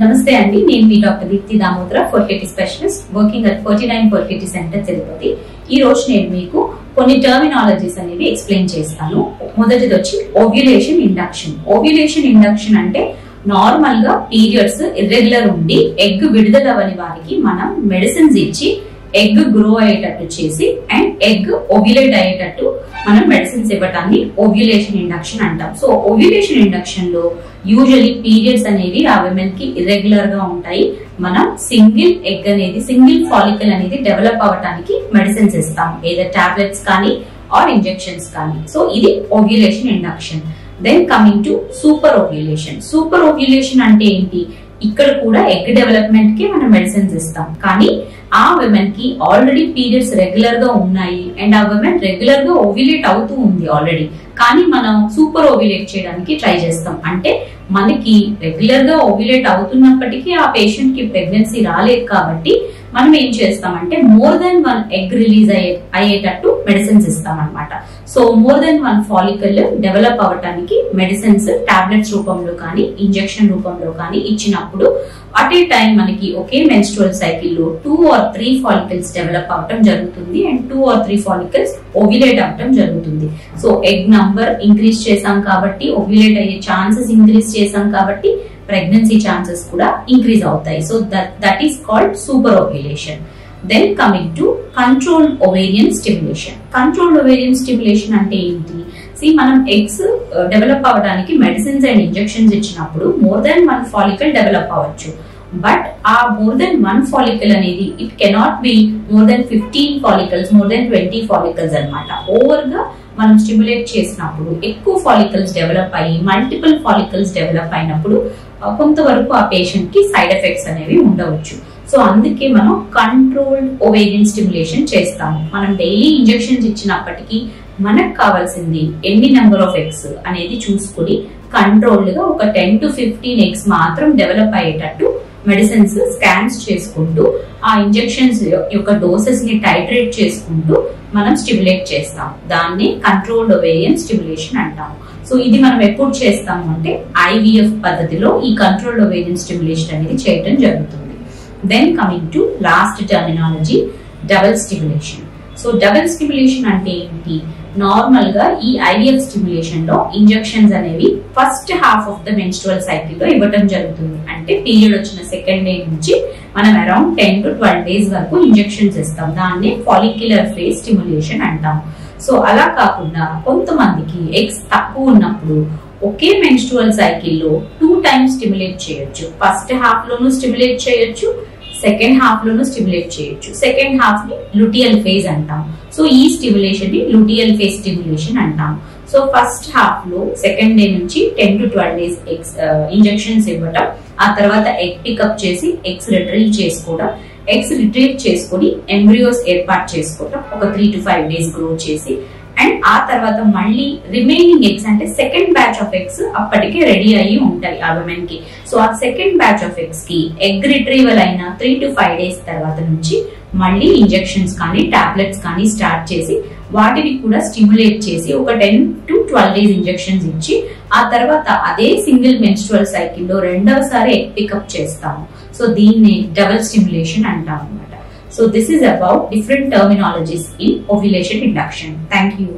నమస్తే అండి, నేను మీ doctor Deepti Damodara, fertility specialist working at 49 fertility centre Tirupati. ఈ రోజు నేను మీకు కొన్ని టర్మినాలజీస్ అనేవి ఎక్స్ప్లెయిన్ చేస్తాను. మొదటిది వచ్చి ఓవ్యులేషన్ ఇండక్షన్. ఓవ్యులేషన్ ఇండక్షన్ అంటే నార్మల్ గా పీరియడ్స్ ఇర్రెగ్యులర్ ఉండి ఎగ్ విడుదల అవని వారికి మనం మెడిసిన్స్ ఇచ్చి ఎగ్ గ్రో అయ్యేటట్టు చేసి అండ్ ఎగ్ ఓవ్యులేట్ అయ్యేటట్టు మనం మెడిసిన్స్ ఇవ్వటాన్ని ఓవ్యులేషన్ ఇండక్షన్ అంటాం. సో ఓవ్యులేషన్ ఇండక్షన్ లో యూజువల్లీ పీరియడ్స్ అనేవి ఆ విమెన్ కి ఇర్రెగ్యులర్ గా ఉంటాయి. మనం సింగిల్ ఎగ్ అనేది, సింగిల్ ఫాలికల్ అనేది డెవలప్ అవటానికి మెడిసిన్స్ ఇస్తాం, ఏదైనా టాబ్లెట్స్ కానీ ఆర్ ఇంజెక్షన్స్ కానీ. సో ఇది ovulation induction. Then coming to super ovulation. Super ovulation అంటే ఏంటి? ఇక్కడ కూడా ఎగ్ డెవలప్మెంట్ కి మనం మెడిసిన్స్ ఇస్తాం, కానీ ఆ విమెన్ కి ఆల్రెడీ పీరియడ్స్ రెగ్యులర్ గా ఉన్నాయి అండ్ ఆ విమెన్ రెగ్యులర్ గా ఓవ్యులేట్ అవుతూ ఉంది ఆల్రెడీ, కానీ మనం సూపర్ ఓవ్యులేట్ చేయడానికి ట్రై చేస్తాం. అంటే మనకి రెగ్యులర్ గా ఓవ్యులేట్ అవుతున్నప్పటికీ ఆ పేషెంట్ కి ప్రెగ్నెన్సీ రాలేదు కాబట్టి మనం ఏం చేస్తామంటే మోర్ దెన్ 1 ఎగ్ రిలీజ్ అయ్యేటట్టు మెడిసిన్స్ ఇస్తాం అనమాట. So more than 1 follicle develop అవటానికి మెడిసిన్స్ టాబ్లెట్స్ రూపంలో కానీ ఇంజెక్షన్ రూపంలో కానీ ఇచ్చినప్పుడు అట్ ఏ టైం మనకి ఒకే మెన్స్ట్రువల్ సైకిల్ లో 2 or 3 ఫాలికల్స్ డెవలప్ అవటం జరుగుతుంది అండ్ 2 or 3 ఫాలికల్స్ ఓవ్యులేట్ అవటం జరుగుతుంది. సో ఎగ్ నంబర్ ఇంక్రీజ్ చేసాం కాబట్టి, ఓవ్యులేట్ అయ్యే ఛాన్సెస్ ఇంక్రీజ్ చేసాం కాబట్టి ప్రెగ్నెన్సీ ఛాన్సెస్ కూడా ఇంక్రీజ్ అవుతాయి. So that is called super ovulation. Then coming to controlled ovarian stimulation. Controlled ovarian stimulation అంటే ఏంటి? మనం ఎగ్స్ డెవలప్ అవ్వడానికి మెడిసిన్స్ అండ్ ఇంజెక్షన్స్ ఇచ్చినప్పుడు మోర్ దెన్ 1 ఫాలికల్ డెవలప్ అవ్వచ్చు. బట్ ఆ మోర్ దెన్ 1 ఫాలికల్ అనేది it cannot be more than 15 follicles, more than 20 follicles అనమాట. Over గా మనం స్టిమ్యులేట్ చేసినప్పుడు ఎక్కువ ఫాలికల్స్ డెవలప్ అయ్యి మల్టిపుల్ ఫాలికల్స్ డెవలప్ అయినప్పుడు కొంతవరకు ఆ పేషెంట్ కి సైడ్ ఎఫెక్ట్స్ అనేవి ఉండవచ్చు. సో అందుకే మనం కంట్రోల్డ్ ఓవేరియన్ స్టిమ్యులేషన్ చేస్తాము. మనం డైలీ ఇంజెక్షన్స్ ఇచ్చినప్పటికీ మనకు కావాల్సింది ఎన్ని నెంబర్ ఆఫ్ ఎగ్స్ అనేది చూసుకుని కంట్రోల్డ్ గా ఒక 10 to 15 ఎగ్స్ మాత్రం డెవలప్ అయ్యేటట్టు మెడిసిన్స్ స్కాన్స్ చేసుకుంటూ ఆ ఇంజెక్షన్స్ యొక్క డోసెస్ ని టైట్రేట్ చేసుకుంటూ మనం స్టిమ్యులేట్ చేస్తాం. దాన్ని కంట్రోల్డ్ ఓవేరియన్ స్టిమ్యులేషన్ అంటాము. సో ఇది మనం ఎప్పుడు చేస్తాము అంటే IVF పద్ధతిలో ఈ కంట్రోల్డ్ ఓవేరియన్ స్టిమ్యులేషన్ అనేది చేయటం జరుగుతుంది. Then coming to last terminology, double stimulation. So double stimulation అంటే ఏంటి? నార్మల్ గా ఈ IVF స్టిమ్యులేషన్ లో ఇంజెక్షన్స్ అనేవి first half of the menstrual cycle లో ఇవ్వటం జరుగుతుంది. అంటే పీరియడ్ వచ్చిన సెకండ్ డే నుంచి మనం అరౌండ్ 10 to 12 డేస్ వరకు ఇంజెక్షన్స్ ఇస్తాం. దాన్ని ఫాలిక్యులర్ ఫేజ్ స్టిమ్యులేషన్ అంటాం. సో అలా కాకుండా కొంతమందికి ఎగ్స్ తక్కువ ఉన్నప్పుడు ఒకే మెన్స్ట్రువల్ సైకిల్ లో 2 times స్టిమ్యులేట్ చేయొచ్చు. ఫస్ట్ హాఫ్ లోను స్టిమ్యులేట్ చేయొచ్చు, సెకండ్ హాఫ్ లోను స్టిమ్యులేట్ చేయొచ్చు. సెకండ్ హాఫ్ ని లుటియల్ ఫేజ్ అంటాం. సో ఈ స్టిమ్యులేషన్ ని లుటియల్ ఫేజ్ స్టిమ్యులేషన్ అంటాం. సో ఫస్ట్ హాఫ్ లో సెకండ్ డే నుంచి 10 to 12 డేస్ ఎగ్స్ ఇంజెక్షన్స్ ఇవ్వటం, ఆ తర్వాత ఎగ్ పికప్ చేసి ఎగ్స్ రిట్రీవ్ చేసుకోవడం, ఎగ్స్ రిట్రీవ్ చేసుకుని ఎంబ్రియోస్ ఏర్పాటు చేసుకోవటం, ఒక 3 to 5 డేస్ గ్రో చేసి అండ్ ఆ తర్వాత మళ్ళీ రిమైనింగ్ ఎగ్స్ అంటే సెకండ్ బ్యాచ్ ఆఫ్ ఎగ్స్ అప్పటికే రెడీ అయ్యి ఉంటాయి ఆ విమెన్ కి. సో ఆ సెకండ్ బ్యాచ్ ఆఫ్ ఎగ్స్ కి ఎగ్ రిట్రీవల్ అయిన 3 to 5 డేస్ తర్వాత నుంచి మళ్ళీ ఇంజెక్షన్స్ కానీ టాబ్లెట్స్ కానీ స్టార్ట్ చేసి వాటిని కూడా స్టిమ్యులేట్ చేసి ఒక 10 to 12 డేస్ ఇంజెక్షన్స్ ఇచ్చి ఆ తర్వాత అదే సింగిల్ మెన్స్ట్రువల్ సైకిల్ లో రెండవసారి ఎగ్ పికప్ చేస్తాము. సో దీన్ని డబుల్ స్టిమ్యులేషన్ అంటాం అన్నమాట. So this is about different terminologies in ovulation induction. Thank you.